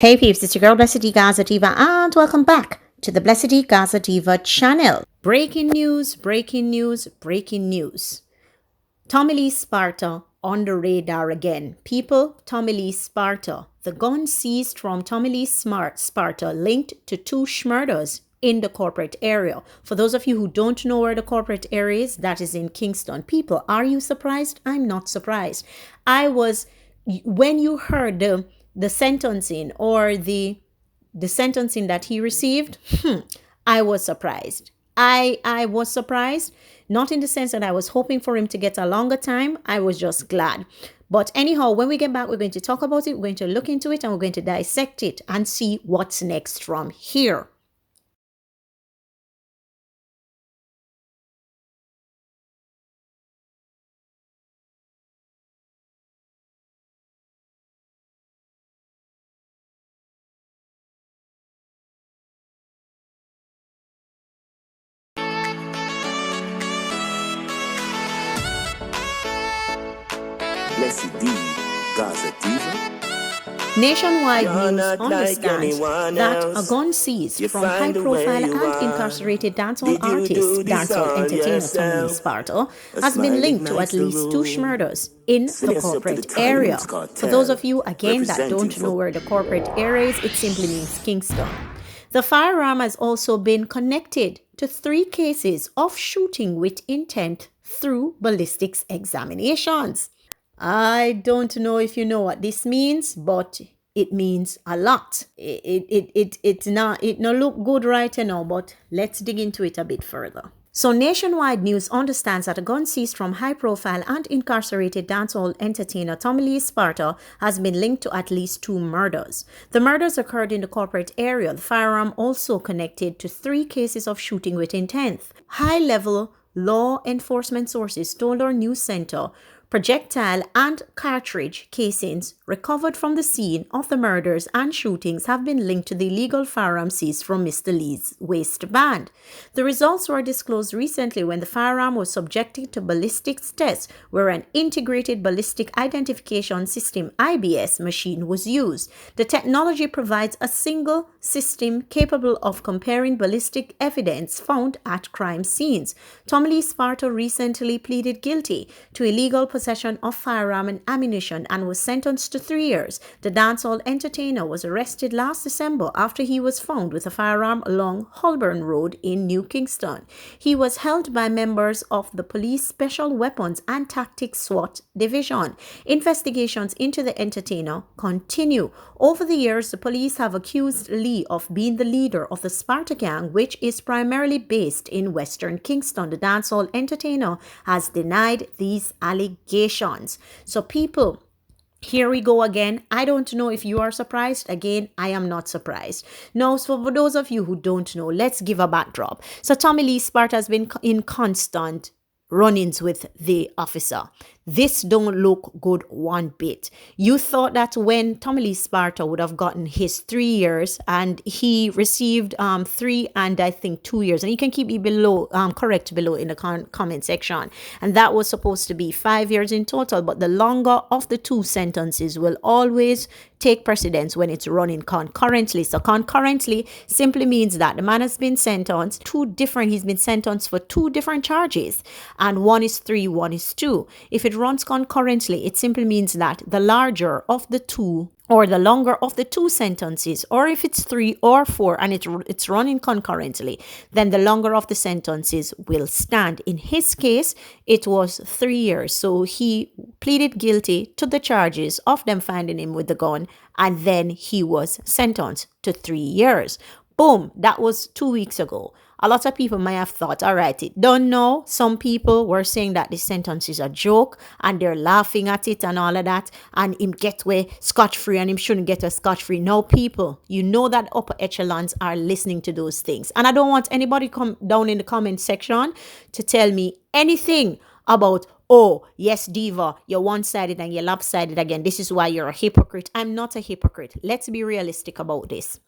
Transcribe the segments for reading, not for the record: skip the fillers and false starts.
Hey peeps, it's your girl BlessydGazaDiva and welcome back to the BlessydGazaDiva channel. Breaking news, breaking news, breaking news. TommyLeeSparta on the radar again. People, TommyLeeSparta. The gun seized from TommyLeeSparta linked to two Mvrdrs in the corporate area. For those of you who don't know where the corporate area is, that is in Kingston. People, are you surprised? I'm not surprised. When you heard the sentencing or the sentencing that he received, I was surprised. I was surprised, not in the sense that I was hoping for him to get a longer time. I was just glad. But anyhow, when we get back, we're going to talk about it, we're going to look into it, and we're going to dissect it and see what's next from here. BlessydGazaDiva. Nationwide news understands that a gun seized from high-profile and incarcerated dancehall artist, dancehall entertainer TommyLeeSparta, has been linked to at least two Mvrdrs in the corporate area. For those of you, again, that don't know where the corporate area is, it simply means Kingston. The firearm has also been connected to 3 cases of shooting with intent through ballistics examinations. I don't know if you know what this means, but it means a lot. It no look good right now, but let's dig into it a bit further. So nationwide news understands that a gun seized from high-profile and incarcerated dancehall entertainer TommyLeeSparta has been linked to at least 2 murders. The murders occurred in the corporate area. The firearm also connected to 3 cases of shooting with intent. High-level law enforcement sources told our news center projectile and cartridge casings recovered from the scene of the murders and shootings have been linked to the illegal firearm seized from Mr. Lee's waistband. The results were disclosed recently when the firearm was subjected to ballistics tests, where an integrated ballistic identification system (IBS) machine was used. The technology provides a single system capable of comparing ballistic evidence found at crime scenes. TommyLeeSparta recently pleaded guilty to illegal possession of firearm and ammunition and was sentenced to 3 years. The dancehall entertainer was arrested last December after he was found with a firearm along Holborn Road in New Kingston. He was held by members of the Police Special Weapons and Tactics SWAT Division. Investigations into the entertainer continue. Over the years, the police have accused Lee of being the leader of the Sparta gang, which is primarily based in Western Kingston. The dancehall entertainer has denied these allegations. So people, here we go again. I don't know if you are surprised. Again, I am not surprised. Now, so for those of you who don't know, let's give a backdrop. So TommyLeeSparta has been in constant run-ins with the officer. This don't look good one bit. You thought that when TommyLeeSparta would have gotten his 3 years and he received 3 and I think 2 years, and you can keep me below, correct below in the comment section, and that was supposed to be 5 years in total, but the longer of the 2 sentences will always take precedence when it's running concurrently. So concurrently simply means that the man has been sentenced he's been sentenced for 2 different charges, and one is 3, one is 2. If it runs concurrently, it simply means that the larger of the 2 or the longer of the 2 sentences, or if it's 3 or 4 and it's running concurrently, then the longer of the sentences will stand. In his case, it was 3 years. So he pleaded guilty to the charges of them finding him with the gun, and then he was sentenced to 3 years. Boom, that was 2 weeks ago. A lot of people might have thought, all right, it don't know. Some people were saying that the sentence is a joke and they're laughing at it and all of that, and him get away scot-free and him shouldn't get a scot-free. No, people, you know that upper echelons are listening to those things. And I don't want anybody come down in the comment section to tell me anything about, oh, yes, Diva, you're one-sided and you're lopsided again. This is why you're a hypocrite. I'm not a hypocrite. Let's be realistic about this.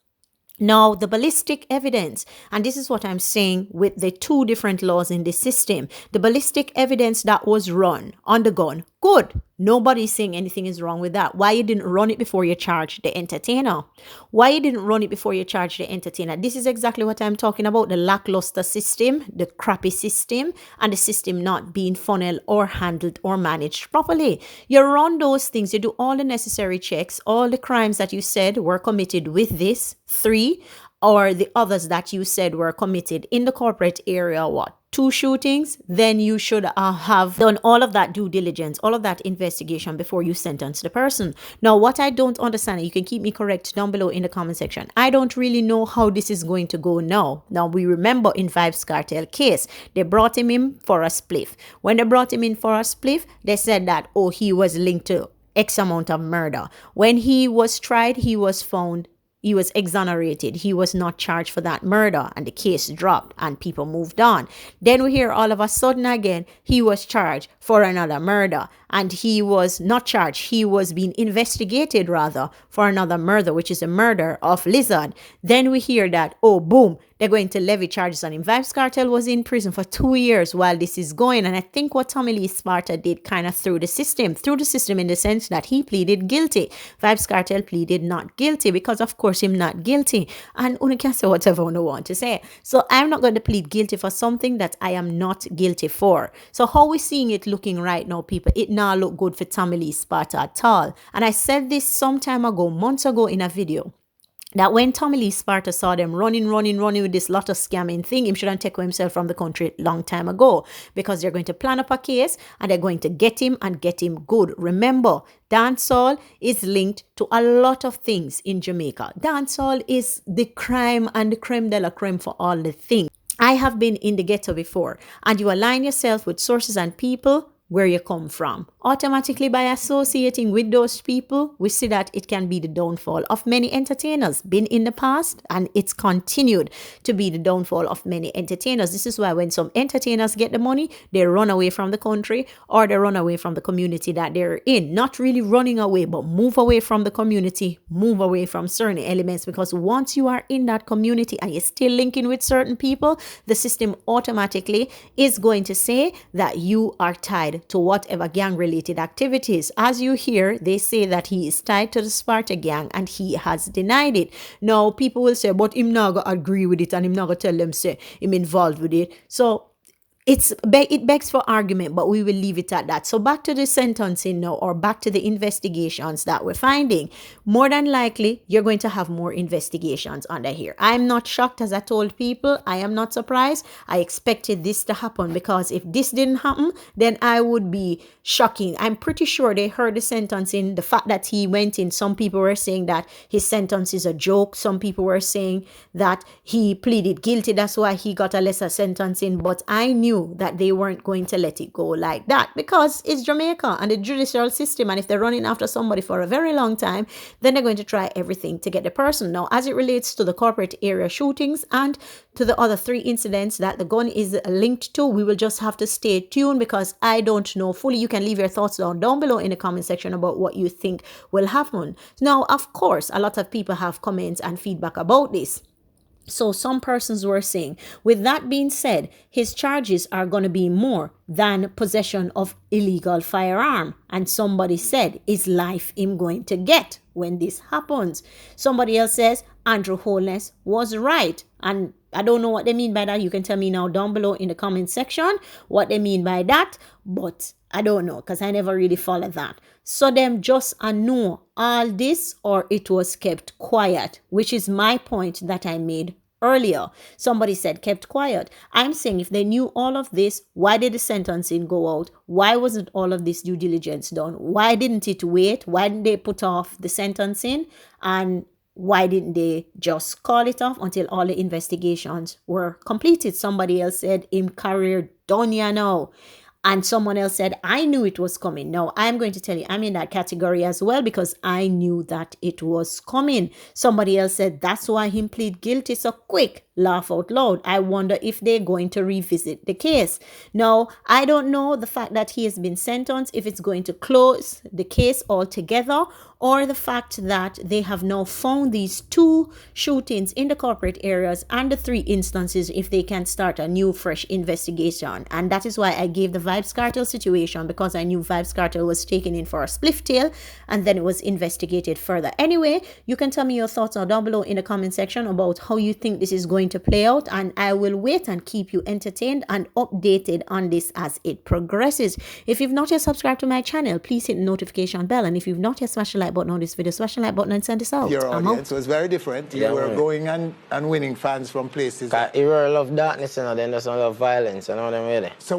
Now, the ballistic evidence, and this is what I'm saying with the 2 different laws in this system, the ballistic evidence that was run on the gun Good. Nobody's saying anything is wrong with that. Why you didn't run it before you charged the entertainer? Why you didn't run it before you charged the entertainer? This is exactly what I'm talking about. The lackluster system, the crappy system, and the system not being funneled or handled or managed properly. You run those things. You do all the necessary checks. All the crimes that you said were committed with this 3, or the others that you said were committed in the corporate area, 2 shootings, then you should have done all of that due diligence, all of that investigation before you sentence the person. Now, what I don't understand, you can keep me correct down below in the comment section. I don't really know how this is going to go now. Now, we remember in Vybz Kartel case, they brought him in for a spliff. When they brought him in for a spliff, they said that, oh, he was linked to X amount of murder. When he was tried, he was found, he was exonerated. He was not charged for that murder, and the case dropped and people moved on. Then we hear all of a sudden again, he was charged for another murder, and he was not charged. He was being investigated rather for another murder, which is a murder of Lizard. Then we hear that, oh, boom, they're going to levy charges on him. Vybz Kartel was in prison for 2 years while this is going. And I think what TommyLeeSparta did kind of through the system in the sense that he pleaded guilty. Vybz Kartel pleaded not guilty because, of course, him not guilty. And you can say whatever you want to say. So I'm not going to plead guilty for something that I am not guilty for. So how we seeing it looking right now, people? It not look good for TommyLeeSparta at all. And I said this some time ago, months ago in a video, that when TommyLeeSparta saw them running with this lot of scamming thing, him shouldn't take himself from the country long time ago, because they're going to plan up a case and they're going to get him and get him good. Remember, dancehall is linked to a lot of things in Jamaica. Dancehall is the crime and the creme de la creme for all the things. I have been in the ghetto before, and you align yourself with sources and people where you come from. Automatically, by associating with those people, we see that it can be the downfall of many entertainers. Been in the past, and it's continued to be the downfall of many entertainers. This is why when some entertainers get the money, they run away from the country, or they run away from the community that they're in. Not really running away, but move away from the community, move away from certain elements, because once you are in that community and you're still linking with certain people, the system automatically is going to say that you are tied to whatever gang-related activities. As you hear, they say that he is tied to the Sparta gang, and he has denied it. Now, people will say, but him not gonna agree with it, and him not gonna tell them, say, him involved with it. So, it begs for argument, but we will leave it at that. So back to the sentencing now, or back to the investigations that we're finding. More than likely, you're going to have more investigations under here. I'm not shocked, as I told people. I am not surprised. I expected this to happen, because if this didn't happen, then I would be shocking. I'm pretty sure they heard the sentencing. The fact that he went in, some people were saying that his sentence is a joke. Some people were saying that he pleaded guilty. That's why he got a lesser sentencing. But I knew that they weren't going to let it go like that, because it's Jamaica and the judicial system, and if they're running after somebody for a very long time, then they're going to try everything to get the person. Now, as it relates to the corporate area shootings and to the other 3 incidents that the gun is linked to, we will just have to stay tuned, because I don't know fully. You can leave your thoughts down below in the comment section about what you think will happen. Now, of course, a lot of people have comments and feedback about this. So some persons were saying, with that being said, his charges are going to be more than possession of illegal firearm. And somebody said, is life him going to get when this happens? Somebody else says, Andrew Holness was right. And I don't know what they mean by that. You can tell me now down below in the comment section what they mean by that. But I don't know, because I never really followed that. So them just know all this, or it was kept quiet, which is my point that I made earlier. Somebody said kept quiet. I'm saying if they knew all of this, why did the sentencing go out? Why wasn't all of this due diligence done? Why didn't it wait? Why didn't they put off the sentencing? And why didn't they just call it off until all the investigations were completed? Somebody else said, him career done ya now. And someone else said, I knew it was coming. Now, I'm going to tell you, I'm in that category as well, because I knew that it was coming. Somebody else said, that's why him plead guilty so quick. Laugh out loud. I wonder if they're going to revisit the case. Now, I don't know the fact that he has been sentenced, if it's going to close the case altogether, or the fact that they have now found these 2 shootings in the corporate areas and the 3 instances if they can start a new fresh investigation. And that is why I gave the Vybz Kartel situation, because I knew Vybz Kartel was taken in for a spliff tail and then it was investigated further. Anyway, you can tell me your thoughts down below in the comment section about how you think this is going to play out, and I will wait and keep you entertained and updated on this as it progresses. If you've not yet subscribed to my channel, please hit the notification bell, and if you've not yet smashed the like button on this video, smash the like button and send this out. Your audience was very different. You were going and winning fans from places. You were love darkness, and then there's no love violence, you know what I mean? So